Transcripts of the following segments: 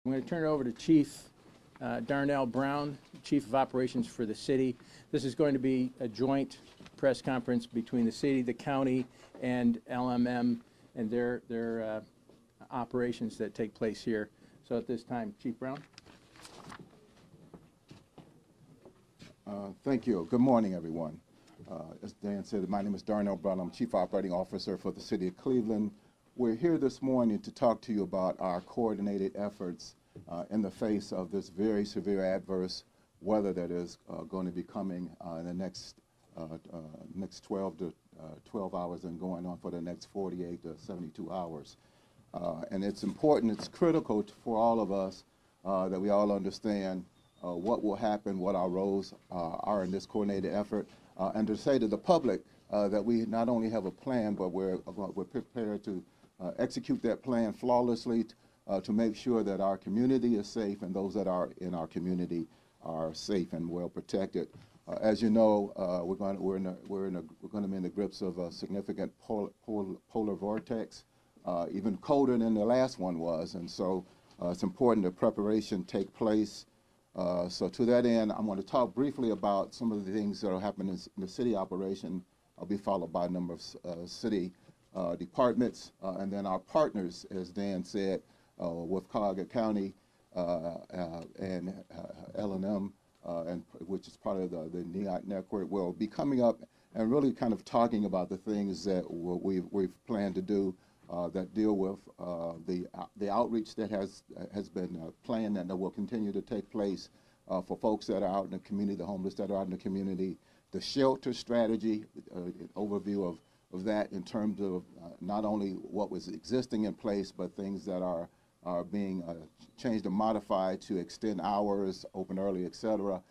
I'm going to turn it over to Chief Darnell Brown, Chief of Operations for the city. This is going to be a joint press conference between the city, the county, and LMM and their operations that take place here. So at this time, Chief Brown. Thank you. Good morning, everyone. As Dan said, my name is Darnell Brown. I'm Chief Operating Officer for the City of Cleveland. We're here this morning to talk to you about our coordinated efforts in the face of this very severe adverse weather that is going to be coming in the next 12 hours and going on for the next 48 to 72 hours. And it's important, it's critical for all of us that we all understand what will happen, what our roles are in this coordinated effort, and to say to the public that we not only have a plan, but we're prepared to execute that plan flawlessly to make sure that our community is safe and those that are in our community are safe and well protected. As you know, we're going to be in the grips of a significant polar vortex, even colder than the last one was, and so it's important that preparation take place. So to that end, I'm going to talk briefly about some of the things that are happening in the city operation. I'll be followed by a number of city departments, and then our partners, as Dan said, with Cuyahoga County and L&M, which is part of the NEOT network, will be coming up and really kind of talking about the things that we've planned to do that deal with the outreach that has been planned and that will continue to take place for folks that are out in the community, the homeless that are out in the community, the shelter strategy, overview of that in terms of not only what was existing in place, but things that are being changed and modified to extend hours, open early, et cetera,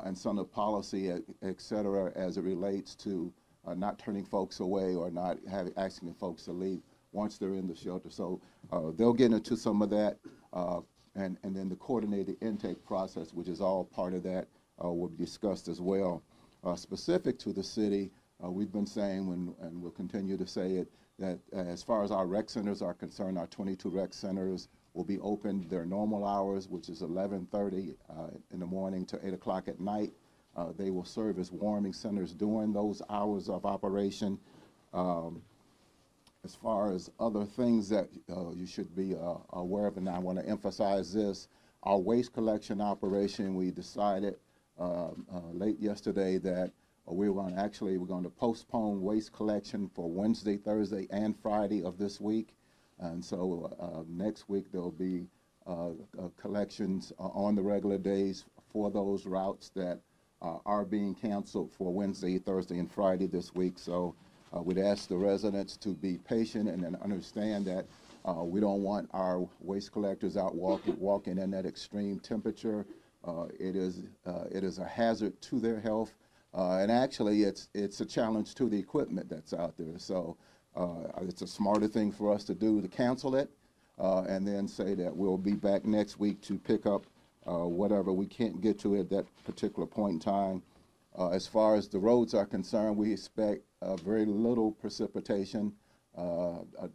and some of the policy, et cetera, as it relates to not turning folks away or not asking folks to leave once they're in the shelter. So they'll get into some of that, and then the coordinated intake process, which is all part of that, will be discussed as well. Specific to the city, we've been saying, and we'll continue to say it, that as far as our rec centers are concerned, our 22 rec centers will be open their normal hours, which is 11:30 in the morning to 8 o'clock at night. They will serve as warming centers during those hours of operation. As far as other things that you should be aware of, and I want to emphasize this, our waste collection operation, we decided late yesterday that we're going to postpone waste collection for Wednesday, Thursday, and Friday of this week. And so next week there will be collections on the regular days for those routes that are being canceled for Wednesday, Thursday, and Friday this week. So we'd ask the residents to be patient and then understand that we don't want our waste collectors out walking in that extreme temperature. It is a hazard to their health, and actually it's a challenge to the equipment that's out there. So it's a smarter thing for us to do to cancel it, and then say that we'll be back next week to pick up whatever we can't get to at that particular point in time. As far as the roads are concerned, we expect very little precipitation,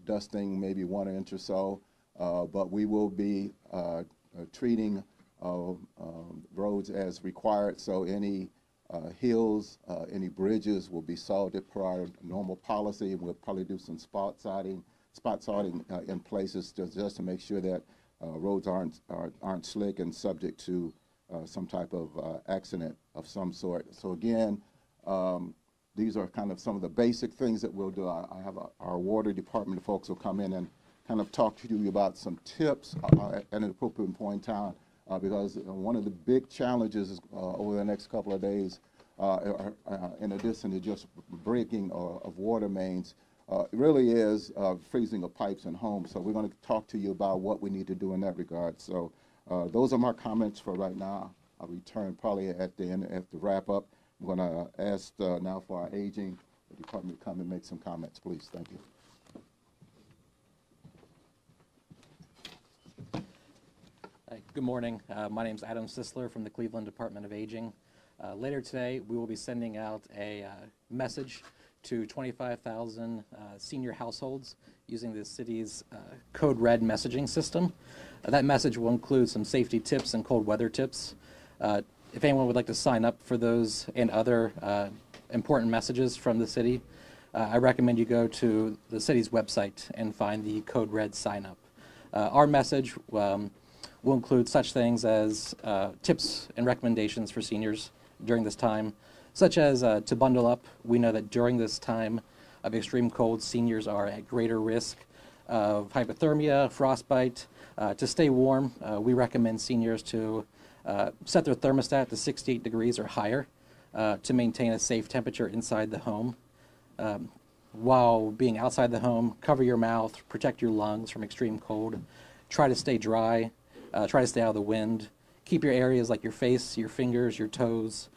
dusting maybe 1 inch or so, but we will be treating roads as required. So any hills, any bridges will be salted per our normal policy, and we'll probably do some spot sorting in places just to make sure that roads aren't slick and subject to some type of accident of some sort. So again, these are kind of some of the basic things that we'll do. I have our water department folks will come in and kind of talk to you about some tips at an appropriate point in time, because one of the big challenges over the next couple of days, in addition to just breaking of water mains, really is freezing of pipes in homes. So we're going to talk to you about what we need to do in that regard. So those are my comments for right now. I'll return probably at the end, at the wrap up. I'm going to ask now for our aging department to come and make some comments, please. Thank you. Good morning. My name is Adam Sisler from the Cleveland Department of Aging. Later today, we will be sending out a message to 25,000 senior households using the city's Code Red messaging system. That message will include some safety tips and cold weather tips. If anyone would like to sign up for those and other important messages from the city, I recommend you go to the city's website and find the Code Red sign up. Our message will include such things as tips and recommendations for seniors during this time, such as to bundle up. We know that during this time of extreme cold, seniors are at greater risk of hypothermia, frostbite. To stay warm, we recommend seniors to set their thermostat to 68 degrees or higher to maintain a safe temperature inside the home. While being outside the home, cover your mouth, protect your lungs from extreme cold. Try to stay dry, try to stay out of the wind. Keep your areas like your face, your fingers, your toes,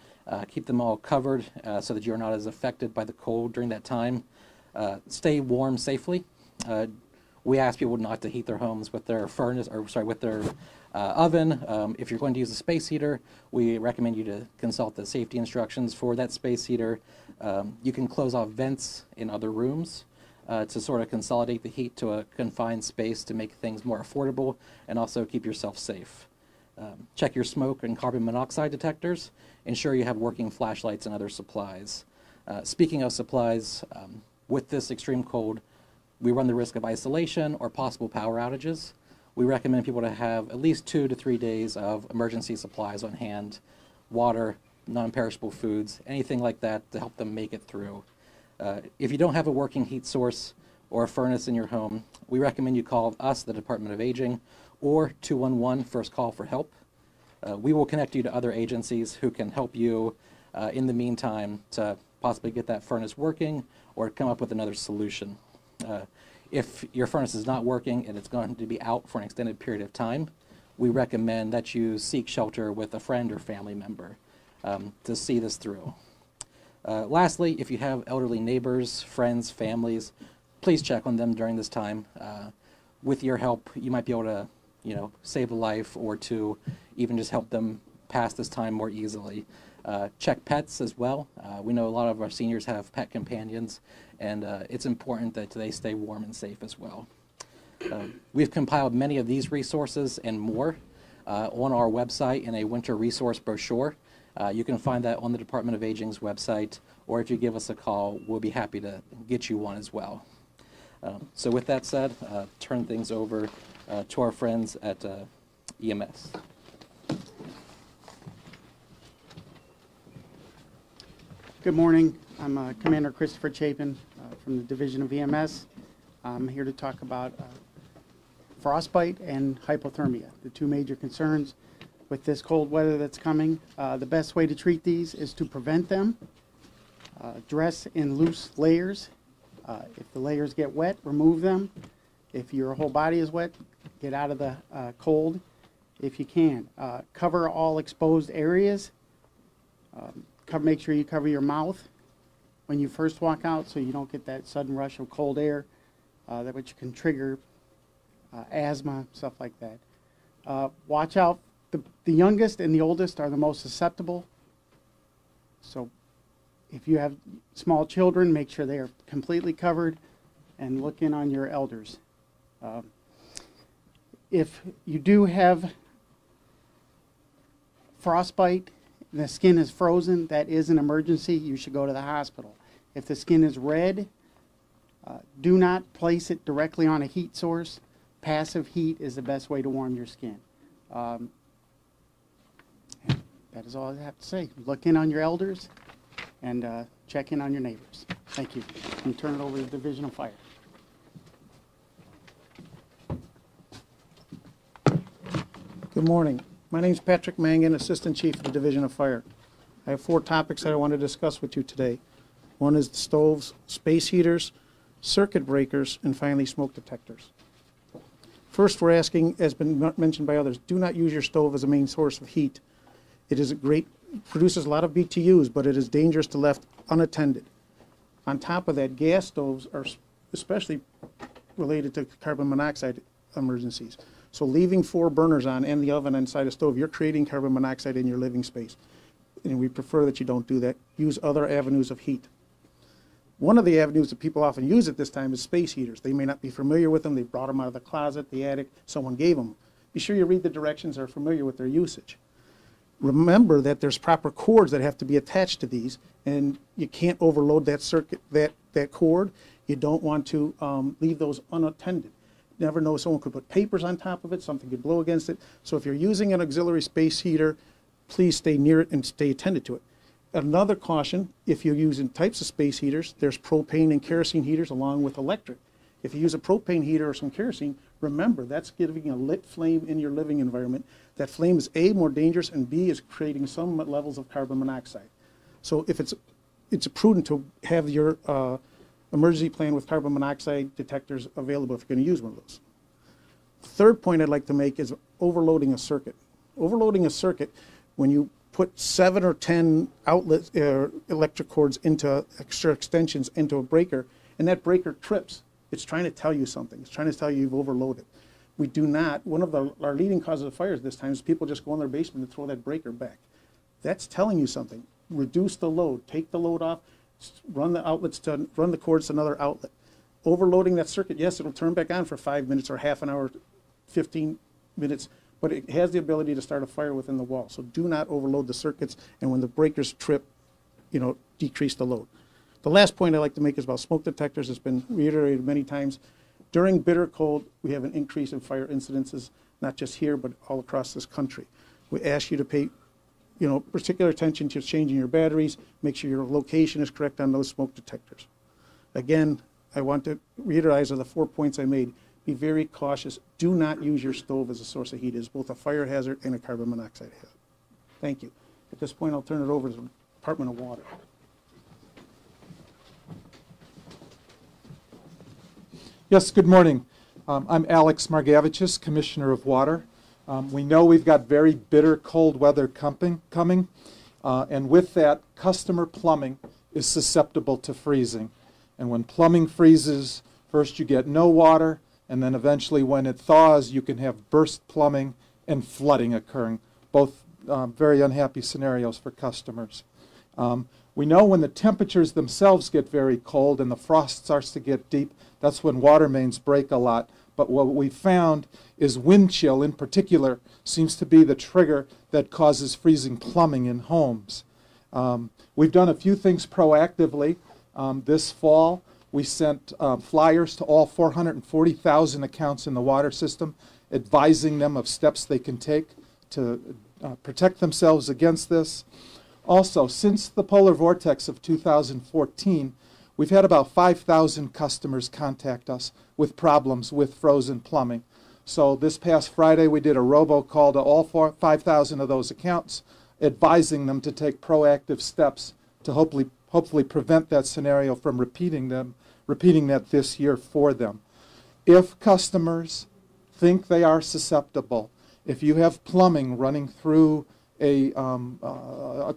keep them all covered so that you're not as affected by the cold during that time. Stay warm safely. We ask people not to heat their homes with their furnace, or sorry, with their oven. If you're going to use a space heater, we recommend you to consult the safety instructions for that space heater. You can close off vents in other rooms to sort of consolidate the heat to a confined space to make things more affordable and also keep yourself safe. Check your smoke and carbon monoxide detectors. Ensure you have working flashlights and other supplies. Speaking of supplies, with this extreme cold, we run the risk of isolation or possible power outages. We recommend people to have at least 2 to 3 days of emergency supplies on hand, water, non-perishable foods, anything like that to help them make it through. If you don't have a working heat source or a furnace in your home, we recommend you call us, the Department of Aging, or 211 First Call for Help. We will connect you to other agencies who can help you in the meantime to possibly get that furnace working or come up with another solution. If your furnace is not working and it's going to be out for an extended period of time, we recommend that you seek shelter with a friend or family member to see this through. Lastly, if you have elderly neighbors, friends, families, please check on them during this time. With your help, you might be able to, save a life or to even just help them pass this time more easily. Check pets as well. We know a lot of our seniors have pet companions, and it's important that they stay warm and safe as well. We've compiled many of these resources and more on our website in a winter resource brochure. You can find that on the Department of Aging's website, or if you give us a call, we'll be happy to get you one as well. So with that said, turn things over to our friends at EMS. Good morning. I'm Commander Christopher Chapin from the Division of EMS. I'm here to talk about frostbite and hypothermia, the two major concerns with this cold weather that's coming. The best way to treat these is to prevent them. Dress in loose layers. If the layers get wet, remove them. If your whole body is wet, get out of the cold if you can. Cover all exposed areas. Make sure you cover your mouth when you first walk out so you don't get that sudden rush of cold air which can trigger asthma, stuff like that. Watch out. The youngest and the oldest are the most susceptible. So if you have small children, make sure they are completely covered and look in on your elders. If you do have frostbite, the skin is frozen, that is an emergency. You should go to the hospital. If the skin is red, do not place it directly on a heat source. Passive heat is the best way to warm your skin. That is all I have to say. Look in on your elders and check in on your neighbors. Thank you. And turn it over to the Division of Fire. Good morning. My name is Patrick Mangan, Assistant Chief of the Division of Fire. I have 4 topics that I want to discuss with you today. One is the stoves, space heaters, circuit breakers, and finally smoke detectors. First, we're asking, as been mentioned by others, do not use your stove as a main source of heat. It is produces a lot of BTUs, but it is dangerous to left unattended. On top of that, gas stoves are especially related to carbon monoxide emergencies. So leaving 4 burners on and the oven inside a stove, you're creating carbon monoxide in your living space. And we prefer that you don't do that. Use other avenues of heat. One of the avenues that people often use at this time is space heaters. They may not be familiar with them. They brought them out of the closet, the attic, someone gave them. Be sure you read the directions, are familiar with their usage. Remember that there's proper cords that have to be attached to these, and you can't overload that circuit, that cord. You don't want to leave those unattended. Never know, someone could put papers on top of it, something could blow against it. So if you're using an auxiliary space heater, please stay near it and stay attended to it. Another caution, if you're using types of space heaters, there's propane and kerosene heaters along with electric. If you use a propane heater or some kerosene, remember that's giving a lit flame in your living environment. That flame is A, more dangerous, and B, is creating some levels of carbon monoxide. So if it's prudent to have your emergency plan with carbon monoxide detectors available if you're going to use one of those. Third point I'd like to make is overloading a circuit. Overloading a circuit, when you put 7 or 10 outlets, electric cords into extra extensions into a breaker, and that breaker trips, it's trying to tell you something. It's trying to tell you you've overloaded. We do not, one of our leading causes of fires this time is people just go in their basement and throw that breaker back. That's telling you something. Reduce the load, take the load off, run the cords to another outlet. Overloading that circuit, yes, it'll turn back on for 5 minutes or half an hour, 15 minutes, but it has the ability to start a fire within the wall. So do not overload the circuits, and when the breakers trip, decrease the load. The last point I'd like to make is about smoke detectors. It's been reiterated many times. During bitter cold, we have an increase in fire incidences, not just here, but all across this country. We ask you to pay particular attention to changing your batteries, make sure your location is correct on those smoke detectors. Again, I want to reiterate the 4 points I made. Be very cautious. Do not use your stove as a source of heat. It is both a fire hazard and a carbon monoxide hazard. Thank you. At this point, I'll turn it over to the Department of Water. Yes, good morning. I'm Alex Margavicius, Commissioner of Water. We know we've got very bitter cold weather coming, and with that, customer plumbing is susceptible to freezing. And when plumbing freezes, first you get no water, and then eventually when it thaws, you can have burst plumbing and flooding occurring, both very unhappy scenarios for customers. We know when the temperatures themselves get very cold and the frost starts to get deep, that's when water mains break a lot. But what we found is wind chill in particular seems to be the trigger that causes freezing plumbing in homes. We've done a few things proactively. This fall, we sent flyers to all 440,000 accounts in the water system, advising them of steps they can take to protect themselves against this. Also, since the polar vortex of 2014, we've had about 5,000 customers contact us with problems with frozen plumbing. So this past Friday, we did a robocall to all 5,000 of those accounts, advising them to take proactive steps to hopefully prevent that scenario from repeating that this year for them. If customers think they are susceptible, if you have plumbing running through a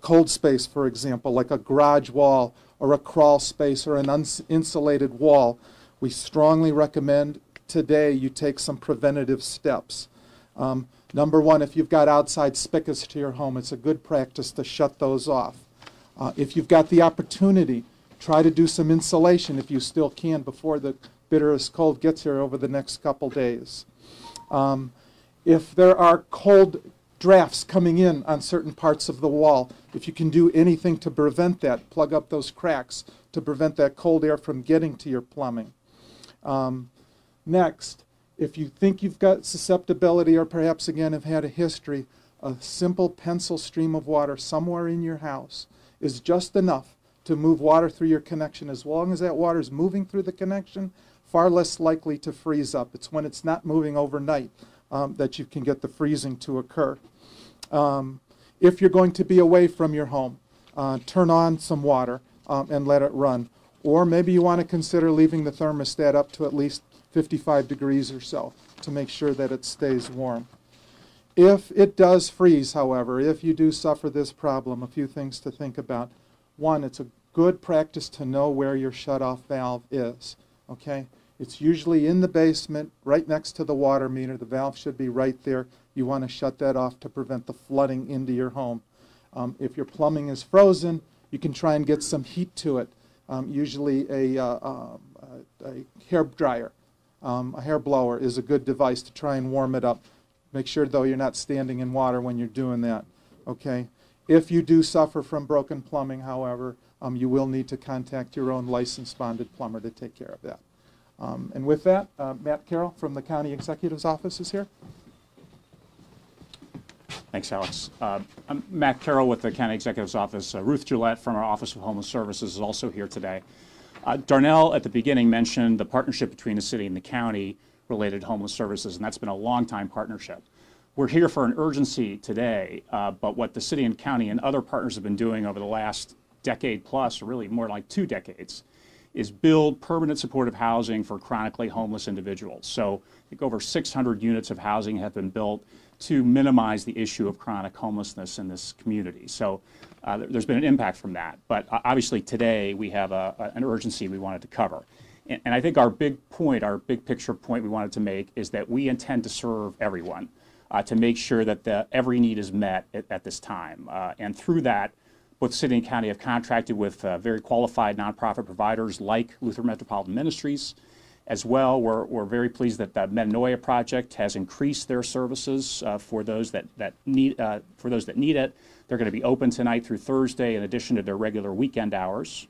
cold space, for example, like a garage wall or a crawl space or an uninsulated wall, we strongly recommend today you take some preventative steps. Number one, if you've got outside spigots to your home, it's a good practice to shut those off. If you've got the opportunity, try to do some insulation if you still can before the bitterest cold gets here over the next couple days. If there are cold drafts coming in on certain parts of the wall, if you can do anything to prevent that, plug up those cracks to prevent that cold air from getting to your plumbing. Next, if you think you've got susceptibility or perhaps again have had a history, a simple pencil stream of water somewhere in your house is just enough to move water through your connection. As long as that water is moving through the connection, far less likely to freeze up. It's when it's not moving overnight that you can get the freezing to occur. If you're going to be away from your home, turn on some water and let it run. Or maybe you want to consider leaving the thermostat up to at least 55 degrees or so to make sure that it stays warm. If it does freeze, however, if you do suffer this problem, a few things to think about. One, it's a good practice to know where your shutoff valve is, okay? It's usually in the basement, right next to the water meter. The valve should be right there. You want to shut that off to prevent the flooding into your home. If your plumbing is frozen, you can try and get some heat to it. usually a hair dryer, a hair blower is a good device to try and warm it up. Make sure, though, you're not standing in water when you're doing that, okay? If you do suffer from broken plumbing, however, you will need to contact your own licensed bonded plumber to take care of that. And with that, Matt Carroll from the County Executive's Office is here. Thanks, Alex. I'm Matt Carroll with the County Executive's Office. Ruth Gillette from our Office of Homeless Services is also here today. Darnell, at the beginning, mentioned the partnership between the city and the county related to homeless services, and that's been a long-time partnership. We're here for an urgency today, but what the city and county and other partners have been doing over the last decade plus, or really more like 2 decades, is build permanent supportive housing for chronically homeless individuals. So I think over 600 units of housing have been built to minimize the issue of chronic homelessness in this community. So there's been an impact from that. But obviously today we have an urgency we wanted to cover. And I think our big point, our big picture point we wanted to make is that we intend to serve everyone, to make sure that every need is met at this time. And through that, both city and county have contracted with very qualified nonprofit providers like Lutheran Metropolitan Ministries. As well, we're very pleased that the Metanoia Project has increased their services for those that need it. They're going to be open tonight through Thursday in addition to their regular weekend hours.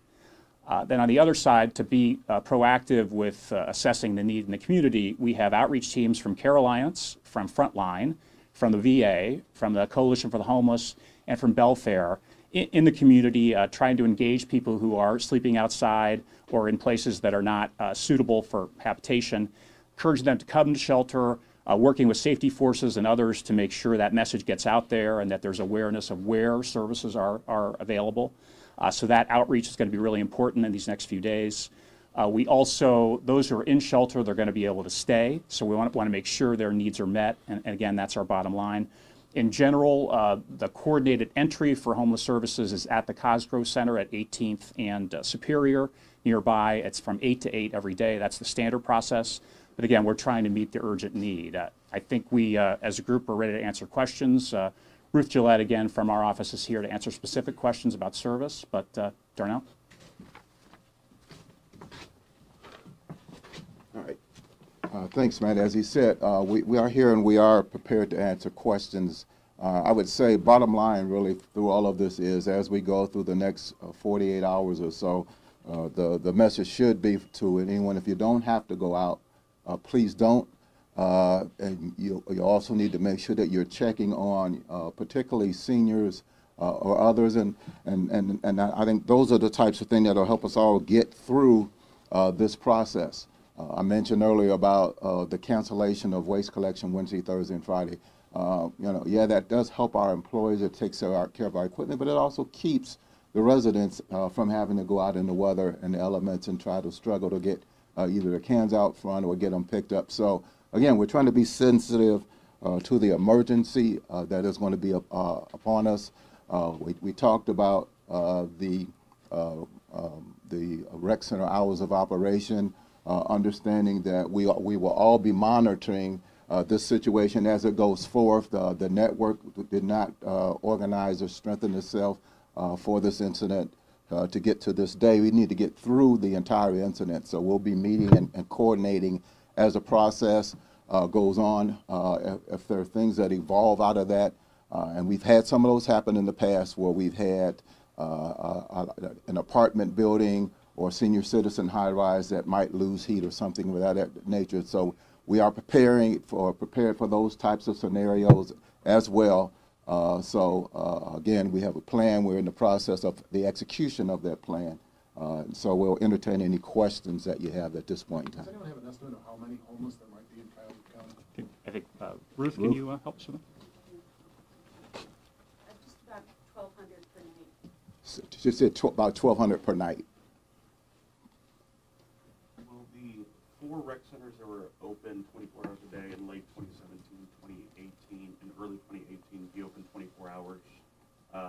Then on the other side, to be proactive with assessing the need in the community, we have outreach teams from Care Alliance, from Frontline, from the VA, from the Coalition for the Homeless, and from Belfair in the community, trying to engage people who are sleeping outside or in places that are not suitable for habitation, encouraging them to come to shelter, working with safety forces and others to make sure that message gets out there and that there's awareness of where services are available. So that outreach is going to be really important in these next few days. We also, those who are in shelter, they're going to be able to stay. So we want to make sure their needs are met. And again, that's our bottom line. In general, the coordinated entry for homeless services is at the Cosgrove Center at 18th and Superior. Nearby, it's from 8 to 8 every day. That's the standard process. But again, we're trying to meet the urgent need. I think we, as a group, are ready to answer questions. Ruth Gillette, again, from our office is here to answer specific questions about service. But Darnell? All right. Thanks, Matt. As he said, we are here and we are prepared to answer questions. I would say bottom line really through all of this is as we go through the next 48 hours or so, the message should be to anyone, if you don't have to go out, please don't. And you also need to make sure that you're checking on particularly seniors or others. And I think those are the types of things that will help us all get through this process. I mentioned earlier about the cancellation of waste collection Wednesday, Thursday, and Friday. Yeah, that does help our employees. It takes care of our equipment, but it also keeps the residents from having to go out in the weather and the elements and try to struggle to get either the cans out front or get them picked up. So again, we're trying to be sensitive to the emergency that is going to be upon us. We talked about the rec center hours of operation. Understanding that we will all be monitoring this situation as it goes forth. The network did not organize or strengthen itself for this incident to get to this day. We need to get through the entire incident. So we'll be meeting and coordinating as the process goes on. If there are things that evolve out of that, and we've had some of those happen in the past where we've had an apartment building or senior citizen high-rise that might lose heat or something of that nature. So we are prepared for those types of scenarios as well. Again, we have a plan. We're in the process of the execution of that plan. So we'll entertain any questions that you have at this point in time. Does anyone have an estimate of how many homeless there might be in Cuyahoga County? I think, Ruth, can you help us with that? Just about 1,200 per night. She said about 1,200 per night. Will the 4 rec centers that were open 24 hours a day in late 2017, 2018, and early 2018 be open 24 hours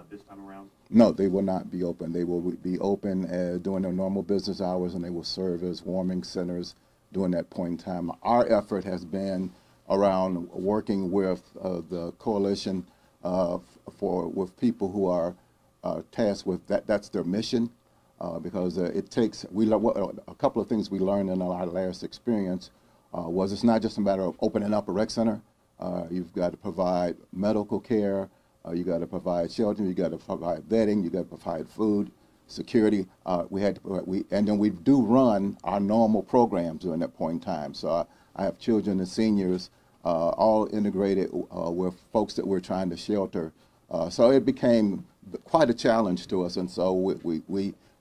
this time around? No, they will not be open. They will be open during their normal business hours, and they will serve as warming centers during that point in time. Our effort has been around working with the coalition with people who are tasked with that. That's their mission. because it takes, a couple of things we learned in our last experience was it's not just a matter of opening up a rec center. You've got to provide medical care, you got to provide shelter, you got to provide vetting, you got to provide food, security. And then we do run our normal programs during that point in time. So I have children and seniors all integrated with folks that we're trying to shelter. So it became quite a challenge to us, and so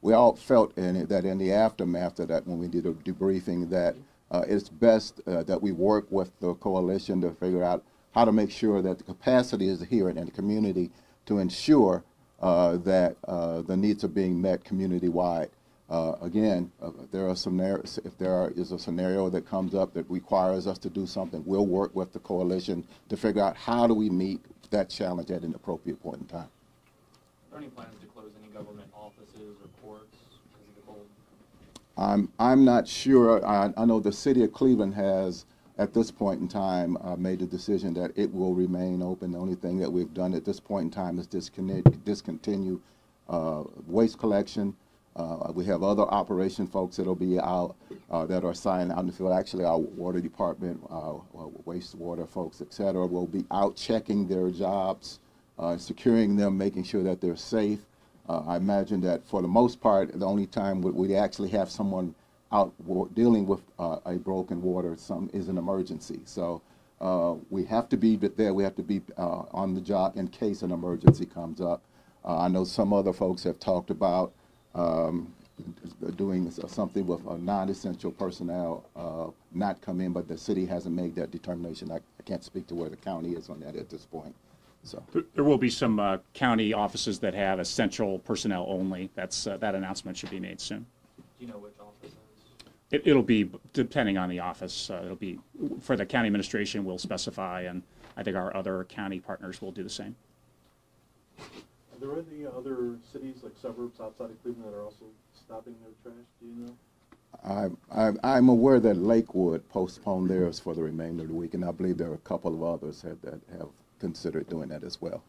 we all felt that in the aftermath of that, when we did a debriefing, that it's best that we work with the coalition to figure out how to make sure that the capacity is here in the community to ensure that the needs are being met community-wide. Again, there are scenarios, if there is a scenario that comes up that requires us to do something, we'll work with the coalition to figure out how do we meet that challenge at an appropriate point in time. Are there any plans to close any government offices or courts because of the cold? I'm not sure. I know the city of Cleveland has, at this point in time, made the decision that it will remain open. The only thing that we've done at this point in time is discontinue waste collection. We have other operation folks that'll be out, that are assigned out in the field. Actually, our water department, wastewater folks, et cetera, will be out checking their jobs, securing them, making sure that they're safe. I imagine that for the most part, the only time we actually have someone out dealing with a broken water is an emergency. So we have to be there. We have to be on the job in case an emergency comes up. I know some other folks have talked about doing something with non-essential personnel not come in, but the city hasn't made that determination. I can't speak to where the county is on that at this point. So There will be some county offices that have essential personnel only. That's that announcement should be made soon. Do you know which offices? It'll be depending on the office. It'll be for the county administration. We'll specify, and I think our other county partners will do the same. Are there any other cities, like suburbs outside of Cleveland, that are also stopping their trash? Do you know? I'm aware that Lakewood postponed theirs for the remainder of the week, and I believe there are a couple of others that have considered doing that as well.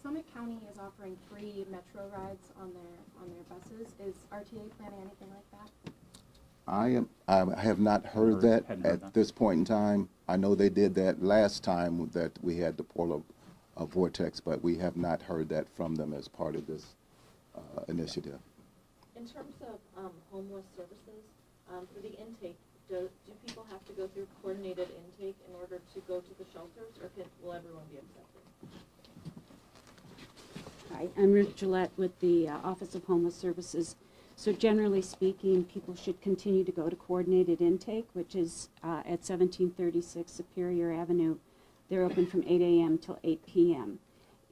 Summit County is offering free metro rides on their buses. Is RTA planning anything like that? I have not heard that at this point in time. I know they did that last time that we had the polar vortex, but we have not heard that from them as part of this initiative. In terms of homeless services, for the intake, do people have to go through coordinated intake in order to go to the shelters, or will everyone be accepted? Hi, I'm Ruth Gillette with the Office of Homeless Services. So generally speaking, people should continue to go to coordinated intake, which is at 1736 Superior Avenue. They're open from 8 a.m. till 8 p.m.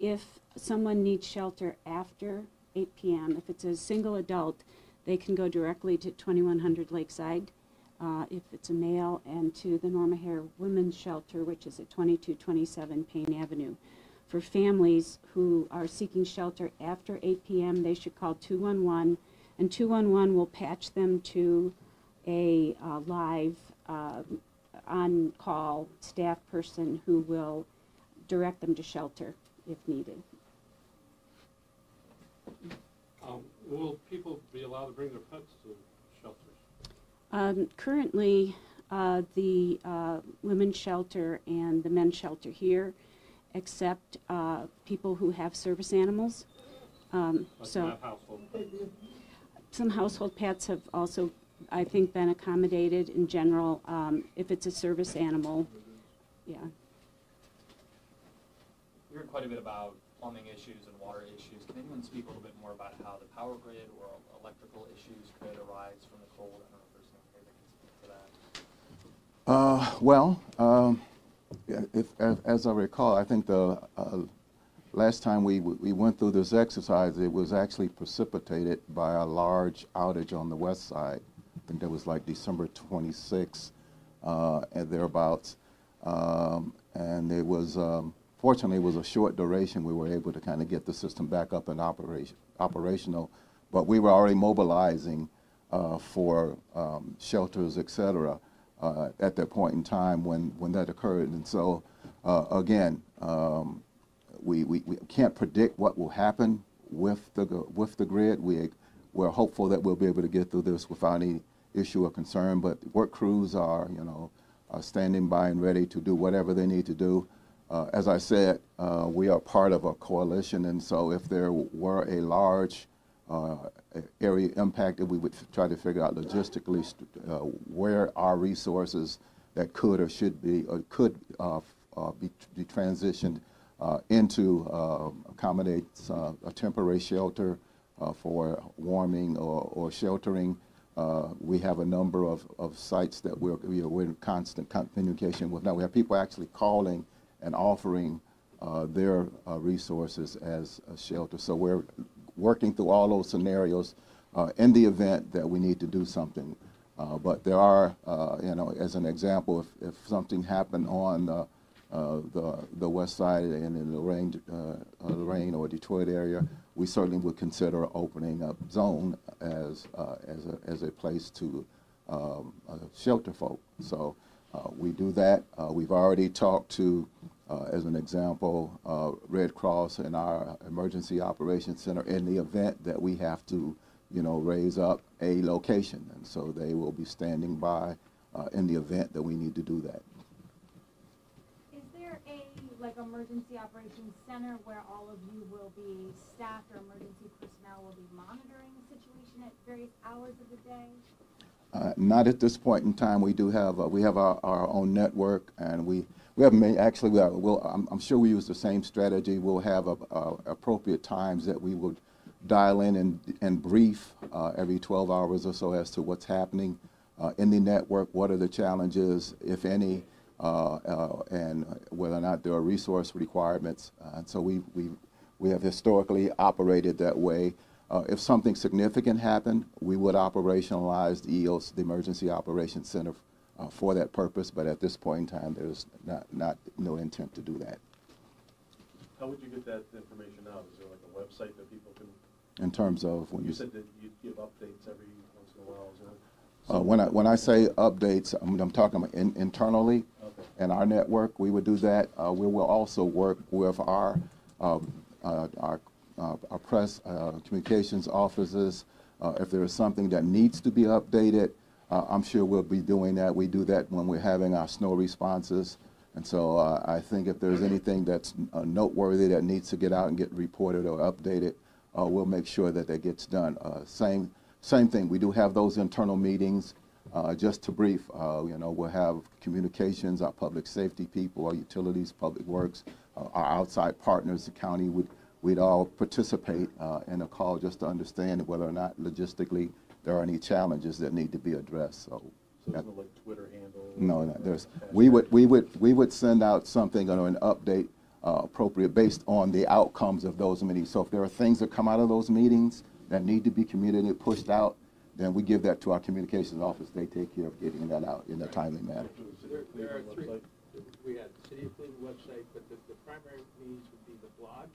If someone needs shelter after 8 p.m., if it's a single adult, they can go directly to 2100 Lakeside. If it's a male, and to the Norma Hare Women's Shelter, which is at 2227 Payne Avenue. For families who are seeking shelter after 8 p.m., they should call 211, and 211 will patch them to a live on-call staff person who will direct them to shelter if needed. Will people be allowed to bring their pets to shelters? Currently, the women's shelter and the men's shelter here accept people who have service animals. So some household pets have also, I think, been accommodated in general. If it's a service animal, yeah. We heard quite a bit about plumbing issues and water issues. Can anyone speak a little bit more about how the power grid or electrical issues could arise from the cold? I don't know if there's someone here that can speak to that. As I recall, I think the last time we went through this exercise, it was actually precipitated by a large outage on the west side. I think that was like December 26th and thereabouts. And it was, fortunately, it was a short duration. We were able to kind of get the system back up and operational. But we were already mobilizing for shelters, et cetera, at that point in time when that occurred. And so, again, we can't predict what will happen with the grid. we're hopeful that we'll be able to get through this without any issue or concern. But work crews are, are standing by and ready to do whatever they need to do. As I said, we are part of a coalition, and so if there were a large area impacted, we would try to figure out logistically where our resources that could or should be or could be transitioned into accommodate a temporary shelter for warming or sheltering. We have a number of sites that we're in constant communication with. Now we have people actually calling and offering their resources as a shelter. So we're working through all those scenarios in the event that we need to do something. But there are, as an example, if something happened on the west side and in the Lorraine or Detroit area, we certainly would consider opening up zone as a place to shelter folk. So we do that. We've already talked to, as an example, Red Cross and our Emergency Operations Center in the event that we have to, raise up a location. And so they will be standing by in the event that we need to do that. Is there a, emergency operations center where all of you will be staffed or emergency personnel will be monitoring the situation at various hours of the day? Not at this point in time. We do have our own network, and we have actually I'm sure we use the same strategy. We'll have appropriate times that we will dial in and brief every 12 hours or so as to what's happening in the network, what are the challenges, if any, and whether or not there are resource requirements. And so we have historically operated that way. If something significant happened, we would operationalize the EOS, the Emergency Operations Center, for that purpose. But at this point in time, there's no intent to do that. How would you get that information out? Is there like a website that people can? In terms of when you said that you'd give updates every once in a while. When I say updates, I'm talking about internally in our network. We would do that. We will also work with our press communications offices. If there is something that needs to be updated, I'm sure we'll be doing that. We do that when we're having our snow responses. And so I think if there's anything that's noteworthy that needs to get out and get reported or updated, we'll make sure that that gets done. Same thing. We do have those internal meetings just to brief. We'll have communications, our public safety people, our utilities, public works, our outside partners, the county. We'd all participate in a call just to understand whether or not logistically there are any challenges that need to be addressed. So there's no Twitter handle? No. We would send out something or an update appropriate based on the outcomes of those meetings. So if there are things that come out of those meetings that need to be communicated, pushed out, then we give that to our communications office. They take care of getting that out in a timely manner. There are three. We have the City of Cleveland website, but the primary means would be the blog,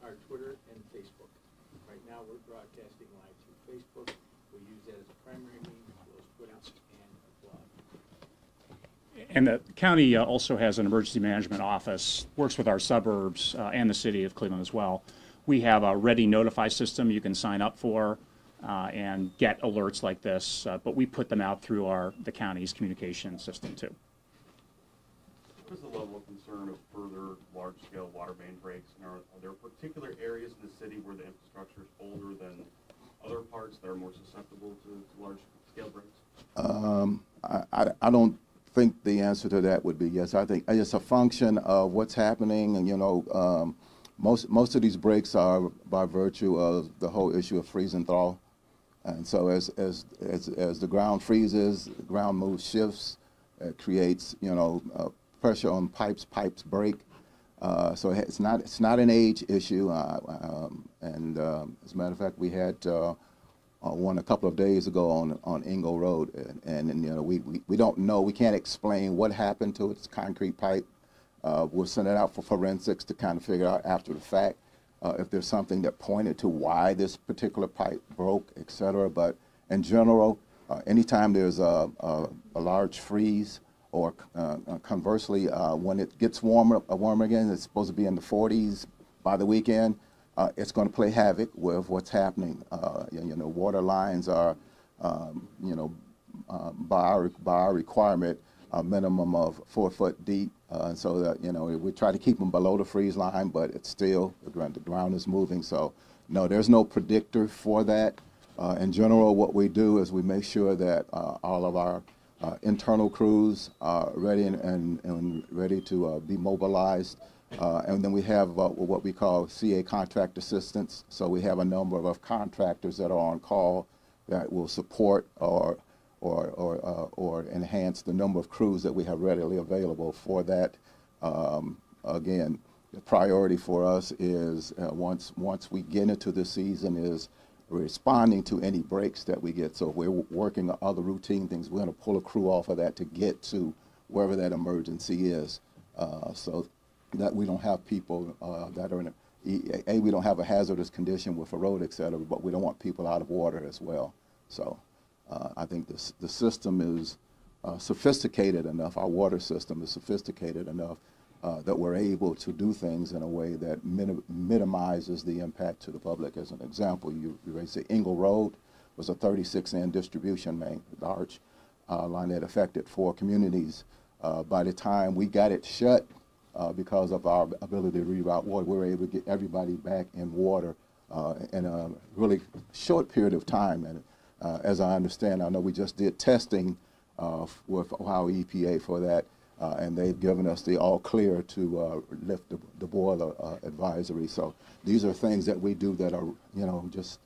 our Twitter, and Facebook. Right now, we're broadcasting live through Facebook. We use that as a primary means, as well as Twitter and a blog. And the county also has an emergency management office, works with our suburbs and the city of Cleveland as well. We have a Ready Notify system you can sign up for and get alerts like this, but we put them out through the county's communication system too. What is the level of concern of further large-scale water main breaks? And are there particular areas in the city where the infrastructure is older than other parts that are more susceptible to large-scale breaks? I don't think the answer to that would be yes. I think it's a function of what's happening, and most of these breaks are by virtue of the whole issue of freeze and thaw. And so as the ground freezes, the ground moves, shifts, it creates pressure on pipes break. So it's not an age issue. And as a matter of fact, we had one a couple of days ago on Ingle Road, and we don't know, we can't explain what happened to it. It's a concrete pipe. We'll send it out for forensics to kind of figure out after the fact if there's something that pointed to why this particular pipe broke, et cetera. But in general, anytime there's a large freeze, or conversely, when it gets warmer again, it's supposed to be in the 40s by the weekend, it's going to play havoc with what's happening. Water lines are, by our requirement, a minimum of 4 foot deep, so that we try to keep them below the freeze line, but it's still the ground is moving. So no, there's no predictor for that. In general, what we do is we make sure that all of our internal crews are ready and ready to be mobilized. And then we have what we call CA contract assistance. So we have a number of contractors that are on call that will support or enhance the number of crews that we have readily available for that. Again, the priority for us is once we get into the season is responding to any breaks that we get. So if we're working on other routine things, we're going to pull a crew off of that to get to wherever that emergency is, so that we don't have people that are in we don't have a hazardous condition with a road, et cetera, but we don't want people out of water as well. So I think the system is sophisticated enough, our water system is sophisticated enough that we're able to do things in a way that minimizes the impact to the public. As an example, you say Ingle Road was a 36-inch distribution main, large line that affected 4 communities. By the time we got it shut, because of our ability to reroute water, we were able to get everybody back in water in a really short period of time. And as I understand, I know we just did testing with Ohio EPA for that. And they've given us the all clear to lift the boiler advisory. So these are things that we do that are, just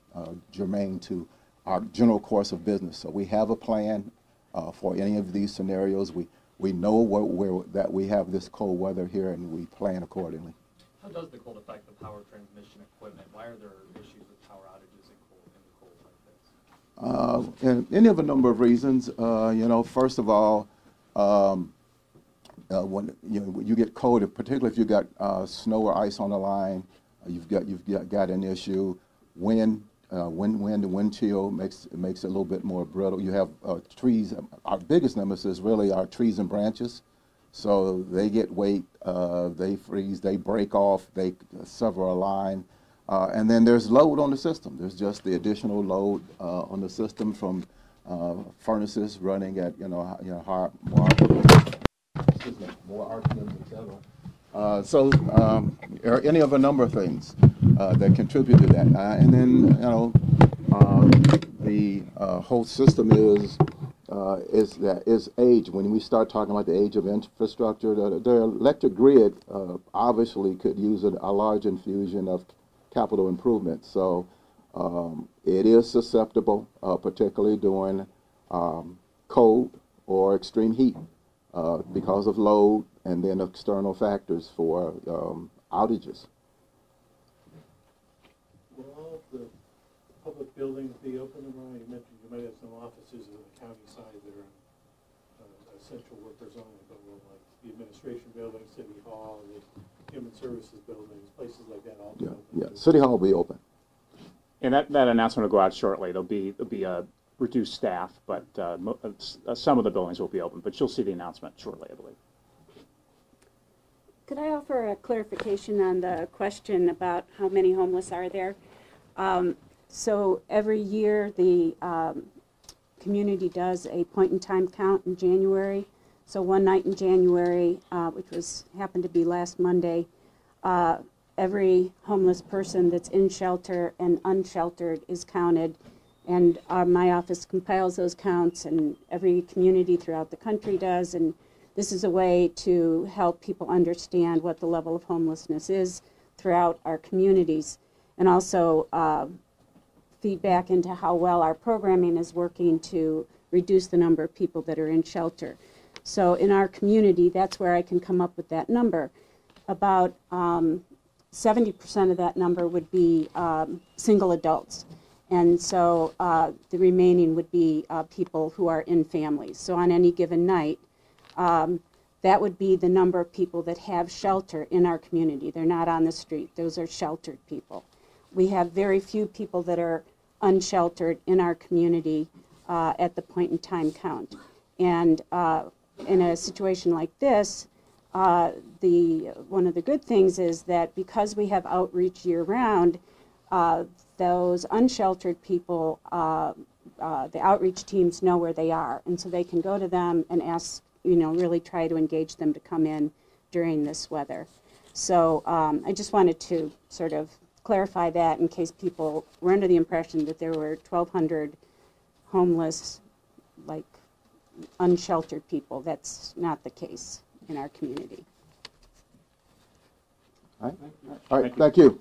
germane to our general course of business. So we have a plan for any of these scenarios. We know that we have this cold weather here, and we plan accordingly. How does the cold affect the power transmission equipment? Why are there issues with power outages in the cold like this? And any of a number of reasons. First of all, when you get cold, particularly if you got snow or ice on the line, you've got an issue. Wind chill makes it a little bit more brittle. You have trees. Our biggest nemesis really are trees and branches. So they get weight, they freeze, they break off, they sever a line, and then there's load on the system. There's just the additional load on the system from furnaces running at more RPMs, etc. So any of a number of things that contribute to that, and then the whole system is age. When we start talking about the age of infrastructure, the electric grid obviously could use a large infusion of capital improvements. So it is susceptible, particularly during cold or extreme heat. Because of load and then external factors for outages. Will all of the public buildings be open tomorrow? You mentioned you might have some offices on the county side that are essential workers only, but will like the administration building, City Hall, the Human Services buildings, places like that all be open? Yeah, City Hall will be open. And that announcement will go out shortly. There'll be a reduced staff, but some of the buildings will be open. But you'll see the announcement shortly, I believe. Could I offer a clarification on the question about how many homeless are there? So every year the community does a point-in-time count in January. So one night in January, which happened to be last Monday, every homeless person that's in shelter and unsheltered is counted. And my office compiles those counts, and every community throughout the country does. And this is a way to help people understand what the level of homelessness is throughout our communities, and also feedback into how well our programming is working to reduce the number of people that are in shelter. So in our community, that's where I can come up with that number. About 70% of that number would be single adults. And so the remaining would be people who are in families. So on any given night, that would be the number of people that have shelter in our community. They're not on the street. Those are sheltered people. We have very few people that are unsheltered in our community at the point in time count. And in a situation like this, one of the good things is that because we have outreach year-round, those unsheltered people, the outreach teams know where they are, and so they can go to them and ask, really try to engage them to come in during this weather. So I just wanted to sort of clarify that in case people were under the impression that there were 1,200 homeless, like unsheltered people. That's not the case in our community. All right, thank you.